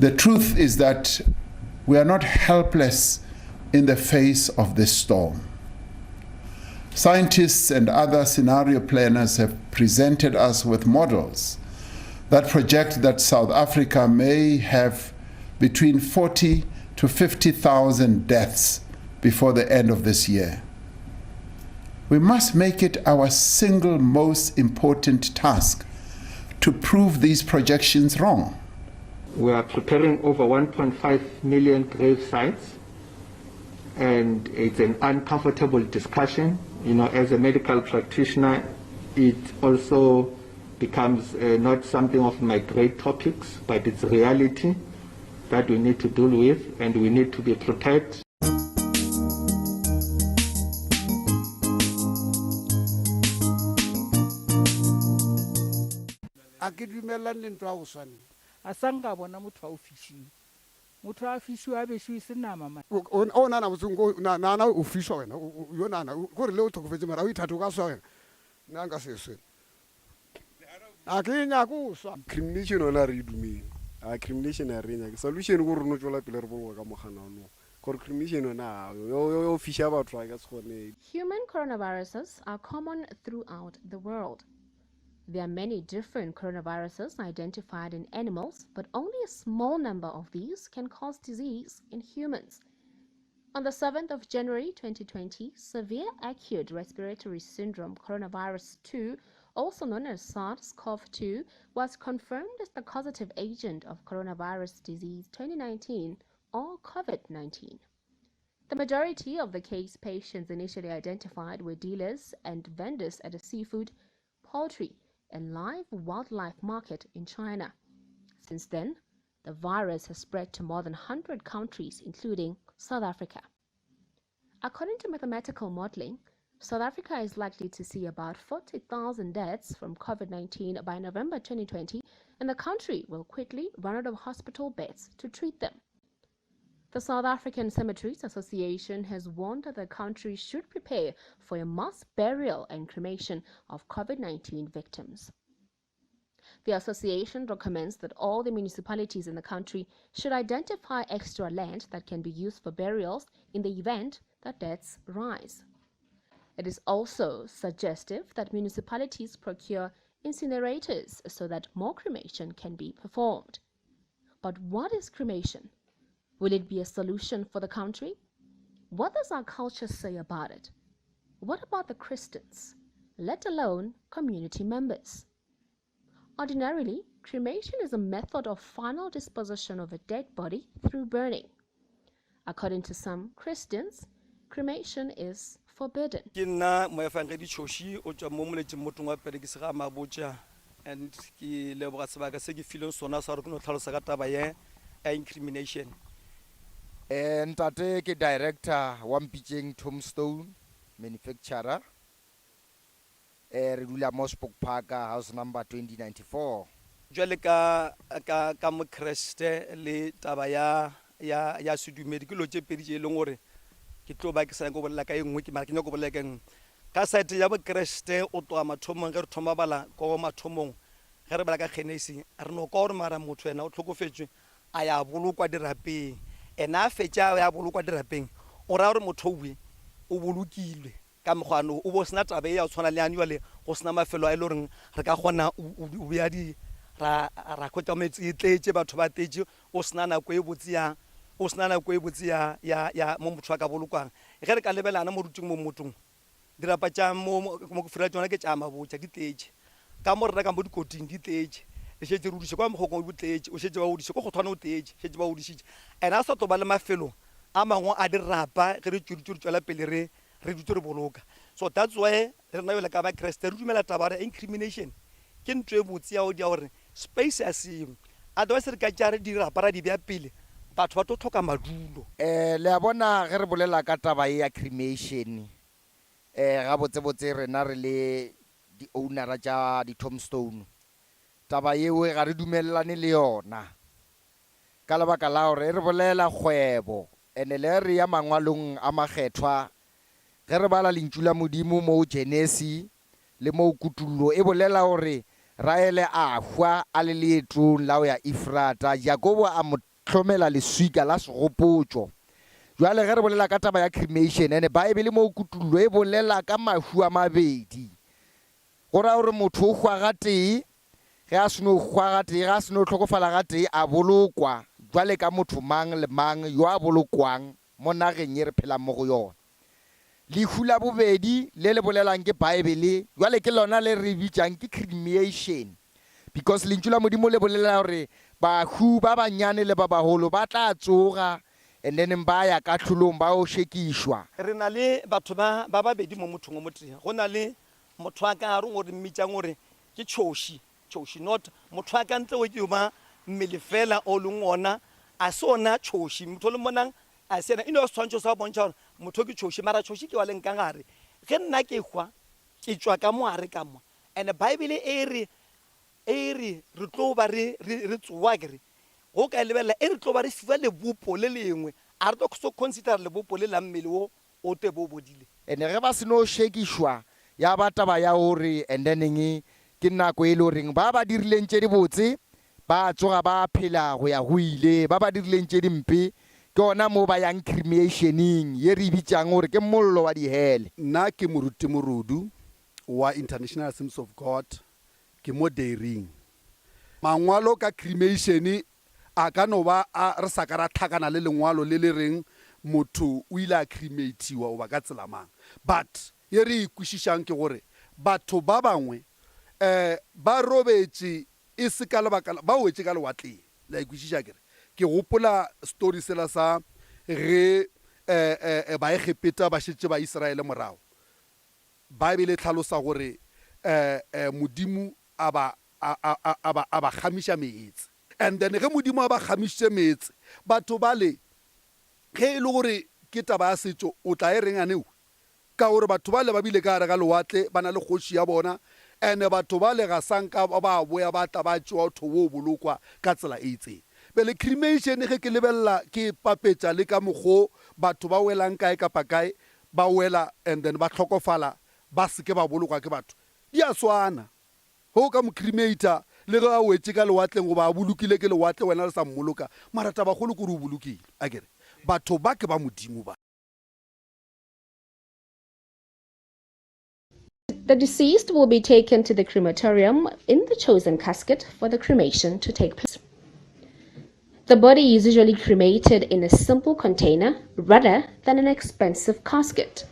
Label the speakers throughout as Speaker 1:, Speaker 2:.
Speaker 1: The truth is that we are not helpless in the face of this storm. Scientists and other scenario planners have presented us with models that project that South Africa may have between 40 to 50,000 deaths before the end of this year. We must make it our single most important task to prove these projections wrong.
Speaker 2: We are preparing over 1.5 million grave sites, and it's an uncomfortable discussion. As a medical practitioner, it also becomes not something of my great topics, but it's reality that we need to deal with, and we need to be prepared.
Speaker 3: Asanga bona motho a ofishing motho a fishu a beshu se nama ma
Speaker 4: o nana botsungo nana o fisho wena yo nana go re le o thokofetse mara o ithatho ka swa wena nna nka seswe a ke nya go swa
Speaker 5: crimination ona re dumeng a crimination a renya ke solution go reno tsola pele re bolwa ka mogana no gore crimination ona yo fisha batho a ka tshone.
Speaker 6: Human coronaviruses are common throughout the world. There are many different coronaviruses identified in animals, but only a small number of these can cause disease in humans. On the 7th of January 2020, severe acute respiratory syndrome coronavirus 2, also known as SARS-CoV-2, was confirmed as the causative agent of coronavirus disease 2019 or COVID-19. The majority of the case patients initially identified were dealers and vendors at a seafood, poultry, and live wildlife market in China. Since then, the virus has spread to more than 100 countries, including South Africa. According to mathematical modeling, South Africa is likely to see about 40,000 deaths from COVID-19 by November 2020, and the country will quickly run out of hospital beds to treat them. The South African Cemeteries Association has warned that the country should prepare for a mass burial and cremation of COVID-19 victims. The association recommends that all the municipalities in the country should identify extra land that can be used for burials in the event that deaths rise. It is also suggestive that municipalities procure incinerators so that more cremation can be performed. But what is cremation? Will it be a solution for the country? What does our culture say about it? What about the Christians, let alone community members? Ordinarily, cremation is a method of final disposition of a dead body through burning. According to some Christians, cremation is forbidden.
Speaker 7: Incrimination. Ntate ke director wa Mpitjeng Tombstone manufacturer. Re dula mo Spoke Park house number 2094.
Speaker 8: Jwale ka mo Kriste le taba ya sedumedi ke lo tse pedi je leng gore ke tlo ba ke sa go bolela ka engwe ke mara ke nyako bolela ka engwe ka site ya bo Kriste o twa mathomong ge re thoma bala go mathomong ge re bala ka Genesis re no ka gore mara motho ena o tlhokofetswe a ya bolokwa dirapeng ena fetša ya bolokwa dirapeng o ra gore motho o bolokilwe ka mogano o bo sna tabe ya tshwana le annual go sna mafelo a ile reng re ka gona o ya di ra khotsa metsi tletse batho ba tetse o sna na go e botsia ya mo motho ka bolokwang ge re ka lebelana mo ruting mo motong dirapa tša mo go fira tsona ke tša mabotsa di tletse ka mo re ka mo dikoting di tletse e shetse rudiše kwa mogokong o butletse o shetse ba udiše go thwana o tletse shetse ba udišitše ena sa to ba le mafelo a mangwe a dirapa ge re tswela pele re dutse re boloka. So that's why re na yo le ka ba Kriste re dumela taba ya incrimination ke ntwe botsi ya o dia gore space a seng otherwise re ka tjare dirapa ra di bya pele batho ba to tlhoka madulo.
Speaker 7: Le a bona ge re bolela ka taba ya cremation ga botse rena re le di owner tša di Tombstone taba yeo ga re dumellane le yona ka lebaka la gore re bolela kgwebo ene le re ya mangwalong a makgethwa ge re bala lentšula modimo mo Genesis le mo kutullo e bolela gore Raele a hwa a le leetong la ya Efrata Jakobo a mo tlhomela leswika la segopotso. Jwale ge re bolela ka taba ya cremation, ene Bible mo kutullo e bolela ka mahu a mabedi. Go raya gore motho o hwa ga tee, ge a seno hwa ga tee, ge a seno tlhokofala ga tee, a bolokwa jwale ka motho mang le mang yo a bolokwang mo nageng e re phelang mo go yona. Lehu la bobedi le le bolelang ke Bible, jwale ke lona le re bitsang ke cremation, because lentswe la Modimo le bolela gore bahu ba banyane le ba baholo ba tla tsoga and then ba ya ka tlholong ba o shekishwa.
Speaker 8: re na le batho ba babedi mo mothong o motho go na le motho a ka re gore mmitsang gore ke tšhoši not motho a ka ntle o ke ba mmele fela o leng ona a se ona tšhoši motho le monang a sena ino swantšho sa bontšha gore motho ke tšhoši mara tšhoši ke wa leng ka gare ge nna ke hwa ke tswa ka moare ka mo and Bible e re tlo ba re tsoa kere go ka lebelela e re tlo ba re fiwa lebopo le lengwe a re tlo so consider lebopo le la mmele o te bo bodile
Speaker 7: Ene ge ba seno shekishwa ya ba taba ya gore and then ke nako e le goreng ba dirileng tše di botse ba tsoga ba phela go ya go ile, ba dirileng tše dimpe ke ona mo ba yang cremationing ye re bitsang gore ke mollo wa dihele.
Speaker 4: Nna ke moruti morudu wa International Assemblies of God ke mo dairying. Mangwalo ka cremation a ka no ba a re sa ka ra tlhakana le lengwalo le le reng motho o ile a crematiwa o ba ka tsela mang, but ye re ikwešišang ke gore batho ba bangwe ba robetse e se ka lebaka ba wetse ka lewatleng la ikwešiša kere ke gopola story sela sa ge ba egepeta ba šetše ba Israele morago. Bible e tlhalosa gore modimo a ba khamiša meetse, and then ge modimo a ba khamišitše meetse batho ba le ge e le gore ke taba ya setšo o tla e reng aneo ka gore batho ba le ba bile ka gare ga lewatle ba na le kgoši ya bona ene batho ba le ga sanka ba boya ba tla ba tšewa tho wo bolokwa ka tsela e itseng. Bele cremation ge ke lebelela ke papetša le ka mokgwa batho ba welang kae kapa kae ba wela and then ba tlhokofala ba se ke ba bolokwa ke batho di a swana. Ho ka mo cremator le ga a wetse ka lewatleng go ba bolokile ke lewatle wena le sa mmoloka mara taba golo ko re o bolokile a kere batho ba ke ba modimo ba.
Speaker 6: The deceased will be taken to the crematorium in the chosen casket for the cremation to take place. The body is usually cremated in a simple container rather than an expensive casket.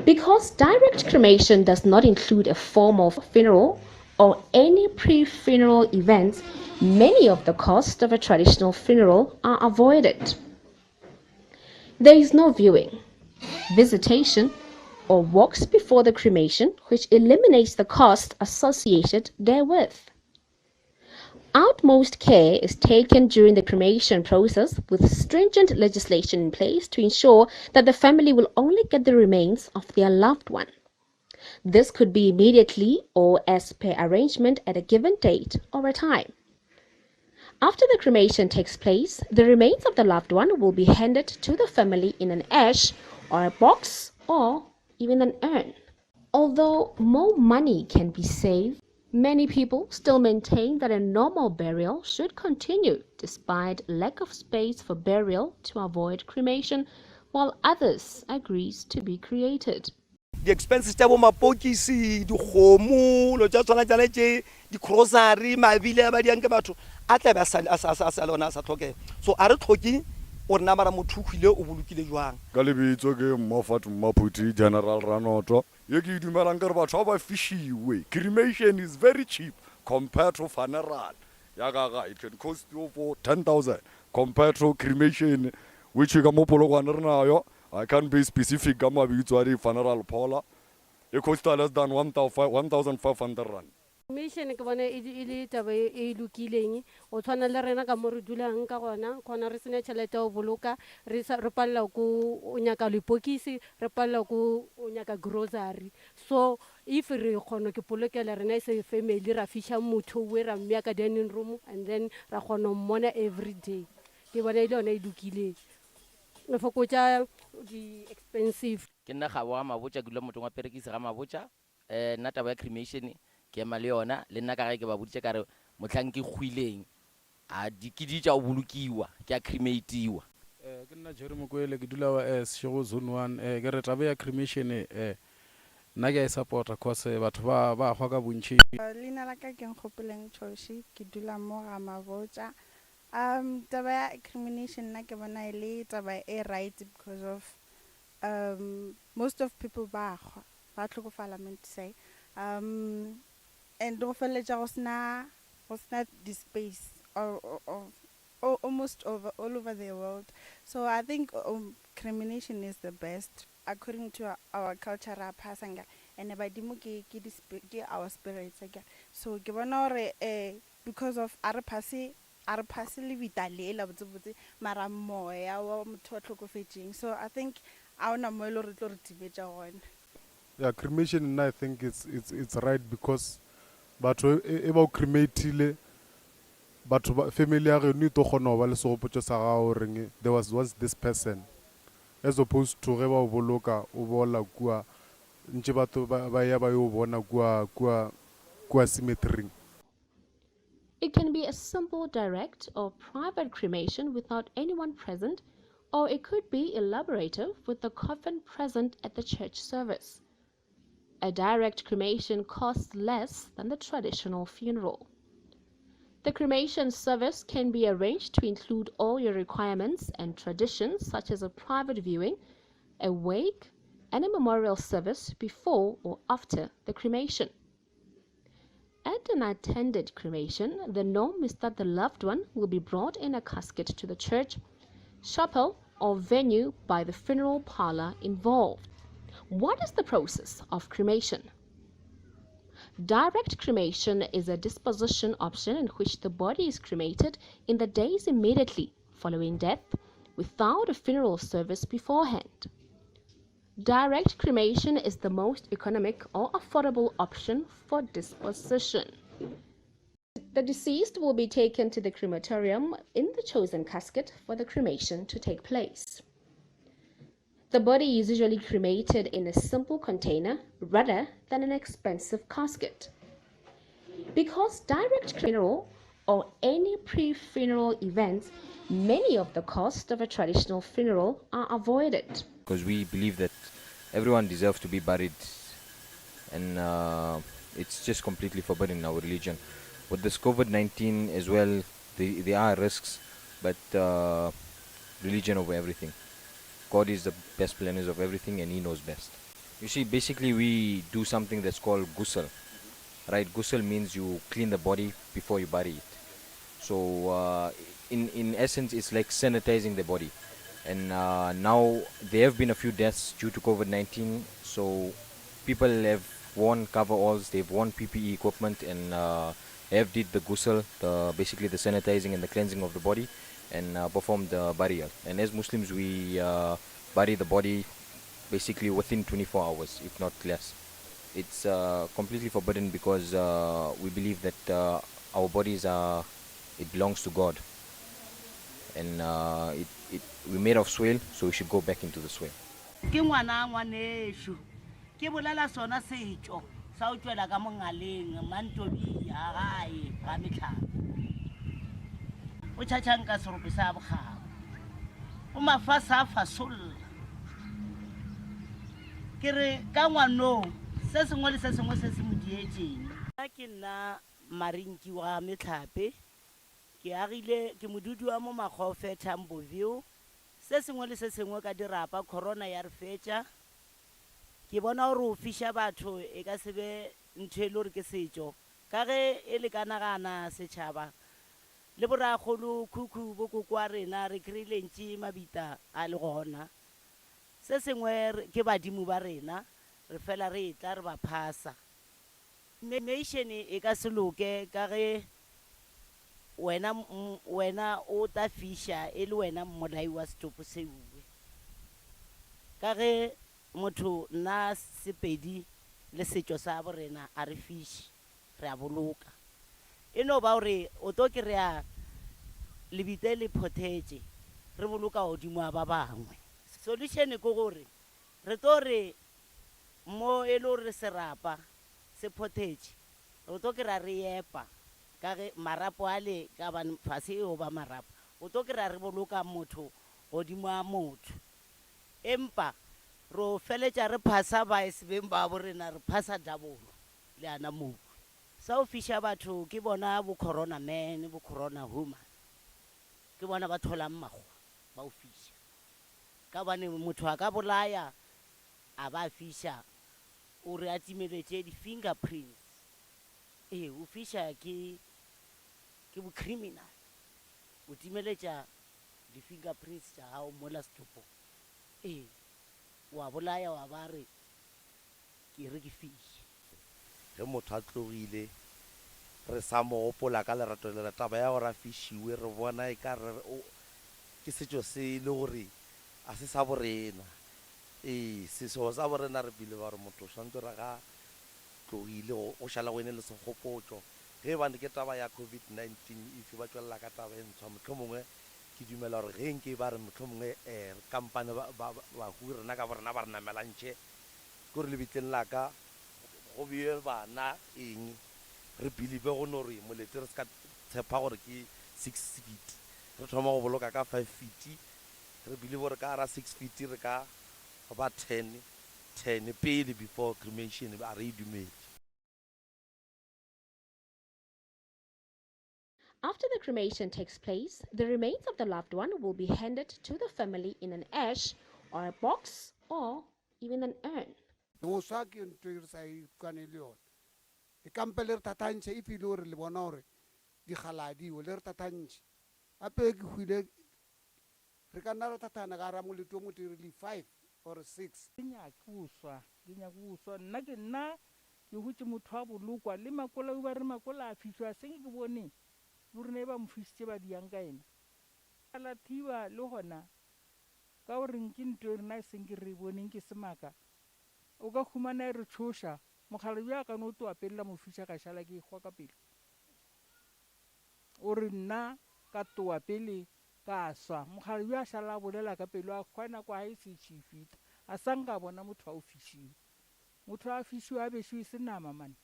Speaker 6: Because direct cremation does not include a formal funeral or any pre-funeral events, many of the costs of a traditional funeral are avoided. There is no viewing, visitation, or walks before the cremation, which eliminates the cost associated therewith. Utmost care is taken during the cremation process with stringent legislation in place to ensure that the family will only get the remains of their loved one. This could be immediately or as per arrangement at a given date or a time. After the cremation takes place, the remains of the loved one will be handed to the family in an ash or a box or even an urn. Although more money can be saved, many people still maintain that a normal burial should continue despite lack of space for burial to avoid cremation, while others agrees to be created.
Speaker 8: The expenses tsa bo mapokisi dikgomo lo tsa tswana tsana tse di grocery mabile ba di nke batho a tla ba sa lona sa tlhoke so a re tlhoki o rena mara motho khwile o bolukile jwang
Speaker 5: ka lebitso ke Moffat Maphuti General Ranoto ye ke dumelang ke re batho ba fishiwe. Cremation is very cheap compared to funeral ya ga it can cost you for 10,000 compared to cremation which ka mo polokwane re nayo. I can't be specific ka mabitso a di funeral pola e costa less than 1,500 rand.
Speaker 9: Cremation ke bona e le taba e lokileng o tshwana le rena ka mo re dulang ka gona khona re sene tšhelete o boloka re palla ko o nyaka lepokisi re palla ko o nyaka grocery so if re kgona ke polokela rena se family ra fisha motho we ra mmea ka dining room and then ra kgona mmona every day ke bona ile ona e lokileng re fokotsa di expensive
Speaker 10: ke nna ga wa mabotsa ke lo motho wa perekisa ga mabotsa nna taba ya cremation ke ema le yona le nna ka ga ke ba boditse ka re motlhang ke khuileng ke di tša go bolokiwa ke a crematiwa.
Speaker 11: Ke nna Jerry Mokwele ke dula wa Seshego Zone 1 ke re taba ya cremation nna ke a e support-a cause batho ba hwa ka bontši.
Speaker 12: Leina la ka ke Nkgopoleng Choshi ke dula mo ga Mabotja. Taba ya cremation nna ke bona e le taba e right because of most of people ba tlhokofala meant to say and go feletša go sena the space or almost all over the world. So I think cremation is the best according to our culture ra pasanga and badimo ke our spirits again. So ke bona hore because of are pass le vitalela botse mara moya wa motho wa tlhokofetseng. So I think a ona mo ile re tlo re tibetša gone.
Speaker 11: Yeah, cremation and I think it's right because batho e ba cremateile batho family ya reno to kgona ba le segopotšo sa gago reng there was this person as opposed to ge ba o boloka o bola kua ntše batho ba ya ba yo bona kua cemetery.
Speaker 6: It can be a simple, direct, or private cremation without anyone present, or it could be elaborative with the coffin present at the church service. A direct cremation costs less than the traditional funeral. The cremation service can be arranged to include all your requirements and traditions, such as a private viewing, a wake, and a memorial service before or after the cremation. At an attended cremation, the norm is that the loved one will be brought in a casket to the church, chapel, or venue by the funeral parlor involved. What is the process of cremation? Direct cremation is a disposition option in which the body is cremated in the days immediately following death without a funeral service beforehand. Direct cremation is the most economic or affordable option for disposition. The deceased will be taken to the crematorium in the chosen casket for the cremation to take place. The body is usually cremated in a simple container rather than an expensive casket. Because direct funeral or any pre-funeral events, many of the costs of a traditional funeral are avoided.
Speaker 13: Because we believe that everyone deserves to be buried, and it's just completely forbidden in our religion. With this COVID-19 as well, there are risks, but religion over everything. God is the best planner of everything, and He knows best. You see, basically we do something that's called ghusl, right? Ghusl means you clean the body before you bury it. So in essence, it's like sanitizing the body. And now there have been a few deaths due to COVID-19, so people have worn coveralls, they've worn PPE equipment, and have did the ghusl, basically the sanitizing and the cleansing of the body, and performed the burial. And as Muslims, we bury the body basically within 24 hours, if not less. It's completely forbidden because we believe that our bodies it belongs to God, and we're made of soil, so we should go back into the soil.
Speaker 14: Ke ngwana ngwanesho ke bolela sona setšo sa o tswela ka mongaleng mantobi ya gae ga metlhabo o tšhatšang ka serope sa bogabo o mafasa a fasolla ke re ka ngwanong se sengwe le se sengwe se se mo dietseng ke nna marinki wa metlhape ke agile ke modudu wa mo Makgofe Tamboview se sengwe le se sengwe ka dirapa corona ya re fetša ke bona gore o fisha batho e ka sebe ntho e le gore ke setšo ka ge e le kanagana setšhaba le boragolo khukhu bokoko wa rena re kry-ile ntši mabita a le gona se sengwe ke badimo ba rena re fela re etla re ba phasa cremation e ka se loke ka ge wena o ta fisha e le wena mmolai wa setopo seuwe ka ge motho nna Sepedi le setšo sa borena a re fiše re a boloka e no ba gore o to ke re a lebite le phothetše re boloka godimo a ba bangwe solution ke gore re to re mo e le gore serapa se phothetše re to ke ra re epa ka ge marapo ale ka ba fase eo ba marapo o tlo kry-a re boloka motho godimo a motho empa ro feletša re phasa baesebeng ba borena re phasa double le ana moo sa o fiša batho ke bona bo corona man bo corona woman ke bona ba tholang magwa ba o fiša ka bane motho a ka bolaya a ba fiša o re a timeletše di-fingerprints o fiša ke bo-criminal o timeletša di-fingerprints tša gao mola setopong wa bolaya wa ba re ke re ke fiše
Speaker 15: ge motho a tlogile re sa mo gopola ka lerato le taba ya gore a fišiwe re bona e ka re ke setšo se le gore a se sa borena sesego sa borena re pile ba gore motho o swantse re ga tlogile go šala go ene le segopotso ge bane ke taba ya COVID-19 if ba tswelela ka taba e ntshwa motlho mongwe ke dumela gore ge nke ba re motlho mongwe kampane bahui rena ka borena ba re namelantšhe ko re lebitleng la ka go bie bana eng re believe go no re molete re se ka tshepa gore ke 6 feet re thoma go boloka ka 5 feet re believe gore ka ara 6 feet re ka ba 10 pele before cremation ba re dumetse.
Speaker 6: After the cremation takes place, the remains of the loved one will be handed to the family in an ash or a box or even an urn.
Speaker 16: Ngoswa ke ntwe re sa ikwane le yona e kampe le re tatantšhe e pile gore le bona gore digaladiwe le re tatantšhe gape ke hwile re ka nna re tatana ka ra molete o motelele 5 or 6
Speaker 3: ke nyaka go swa nna ke hutse motho a bolokwa le makola o ba re makola a fišwa seng ke bone le rena e ba mo fišitše ba diang ka ena a lathiwa le gona ka gore ke ntho rena e seng ke re boneng ke semaka o ka humana e re tshoša mogala bja ka no to apelela mo fiša ka šala ke ikgwa ka pele o re nna ka toa pele ka swa mogala bja šala a bolela ka pelo a kgwana kwa e se tšhifita a sang ka bona motho a o fišiwe motho a fišiwe a bešiwe se nama mane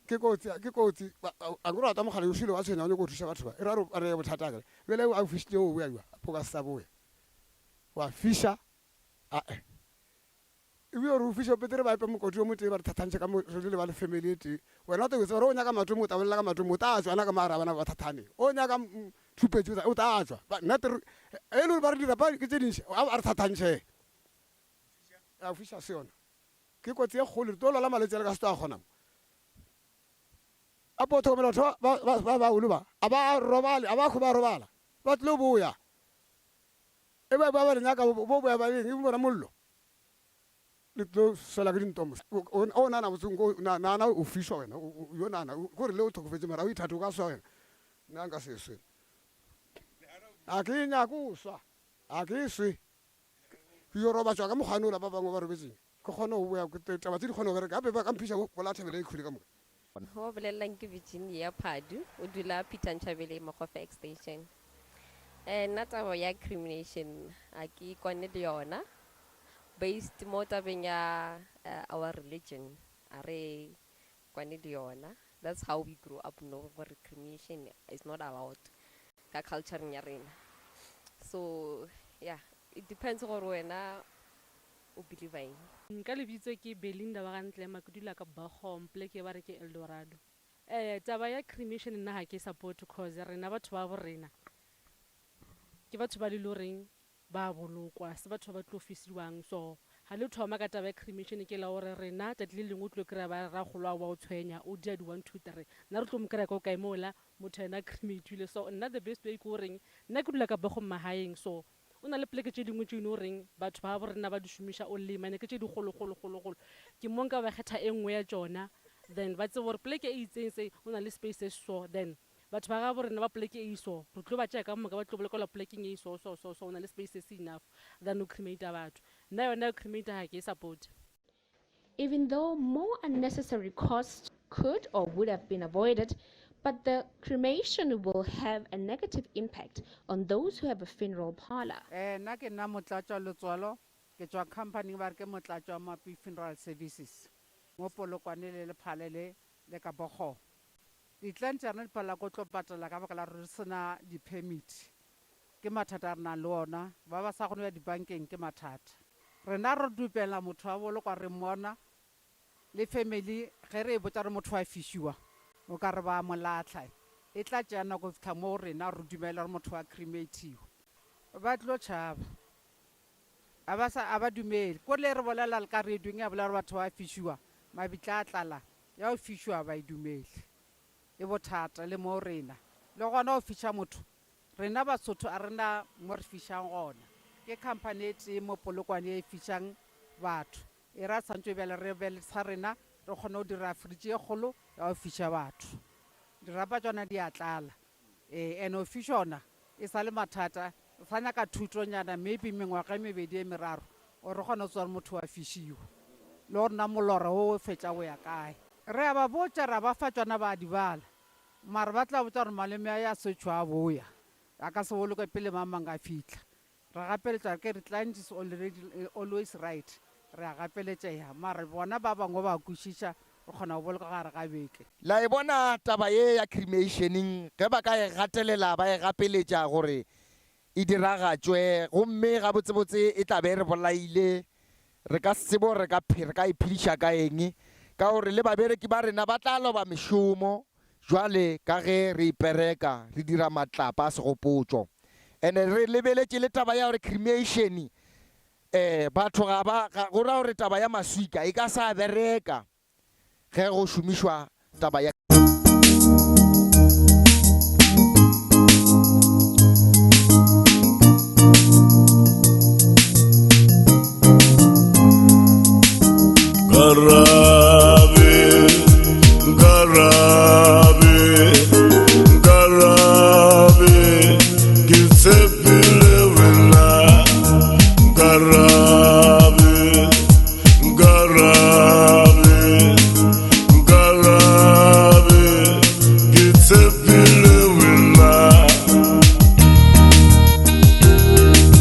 Speaker 16: ke kotsi a go rata mogala o šile wa tshwenya o ne go thuša batho ba e ra re bothata kale bele a o fišitše o boya po ka se sa boya wa fiša ebe gore o fiša petere ba epe mokoti o motee ba re thatantšhe ka re le ba le family e tee wena o tebetse gore o nyaka matomo o tabolela ka matomo o ta tswa ana ka maara bana ba thathaneng o nyaka thupetso o ta tswa nnate e le gore ba re dirapa ke tse dintšhe a re thatantšhe a o fiša se yona ke kotsi e kgolo to lola malwetse le ka se to a kgonamo a po tlhokomela batho ba baolo ba a ba robale a ba kgo ba robala ba tlile boya e ba le nyaka bo boya ba eng e bona mollo le tlo sola ke dintomo o nana botsong nana o fišwa wena yo nana gore le o tlhokofetse mara o ithate o ka swa wena nna nka se swe a ke nyaka o swa a ke swe ke yo roba tswa ka mogane ola ba bangwe ba robetseng ke kgone go boya taba tse di kgone go bereka gape ba ka mphiša bola thabele e kgwile ka moka
Speaker 17: go bolelelang ke Virginia Phadu o dula Peter Nchabele Mogofe extension nna taba ya cremation a ke kwane le yona based mo tabeng ya our religion a re kwane le yona that's how we grew up no gore cremation is not allowed ka culture ya rena so yeah it depends gore wena o believe eng
Speaker 9: nka lebitso ke Belinda ba gantle makudula ka Bagom pleke ba re ke Eldorado taba ya cremation nna ha ke support cause rena batho ba borena ke batho ba le loreng ba bolokwa se batho ba tlo fisiwang so ha le thoma ka taba ya cremation ke la gore rena tla tle lengwe tlo kry ba ra golwa ba o tshwenya o dia di 1 2 3 nna re tlo mo kry ka o kae mola motho ena cremate so nna the best way go reng nna ke dula ka Bagom mahaeng so o na le pleke tše dingwe tše no reng batho ba borena ba di šomiša o lema ne ke tše di golo ke monka ba kgetha e nngwe ya tsona then ba tse gore pleke e itseng se o na le space so then batho ba ga borena ba pleke e iso re tlo ba tšea ka moka ba tlo bolekola plekeng e iso so o na le space se enough than o cremate batho nna yona cremate ha ke support.
Speaker 6: Even though more unnecessary costs could or would have been avoided, but the cremation will have a negative impact on those who have a funeral parlor.
Speaker 18: Nna ke nna motlatšwa letswalo ke tswa company ba re ke motlatšwa mapi funeral services mo Polokwane le Lephalele le ka Bogong ditlan tša rena di palela ko tlo patela ka baka la re sena di-permit ke mathata a re nang le ona ba ba sa kgone ya dibankeng ke mathata rena re dupela motho wa bolokwa re mmona le family ge re e botsa re motho wa fišiwa o ka re ba molatlha e tla tšea nako fitlha mo rena re dumela re motho wa crematiwa ba tlo tšhaba a ba dumele ko le re bolela le ka redung ya bolela re batho ba fišiwa mabitla a tlala ya o fišiwa ba e dumele e bothata le mo rena le gona o fiša motho rena basotho a rena mo re fišang gona ke company e tee mo polokwane e fišang batho e ra santse bjale re beletsa rena re kgone go dira fridge e kgolo ya go fiša batho dirapa tsona di a tlala and o fiša ona e sa le mathata o sa nyaka thutonyana maybe mengwaga e mebedi e meraro o re kgone go tswa re motho wa fišiwa le go rena molora o fetša go ya kae re a ba botša ra ba fa tsona ba di bala mare ba tla botsa gore maleme a ya setšho a boya a ka se boloke pele mamang a fitlha re gapeletša ke re client is always right re a gapeletšeya mare bona ba bangwe ba kwešiša re kgona go boloka gare ga beke
Speaker 7: la e bona taba ye ya cremationing ge ba ka e gatelela ba e gapeletša gore e diragatšwe gomme gabotsebotse e tlabe re bolaile re ka sebo re ka iphediša ka eng ka gore le babereki ba rena ba tla loba mešomo jwale ka ge re ipereka re dira matlapa a segopotšo and re lebeletše le taba ya gore cremation batho go ra gore taba ya maswika e ka sa bereka ge go šomišwa taba ya
Speaker 19: Garra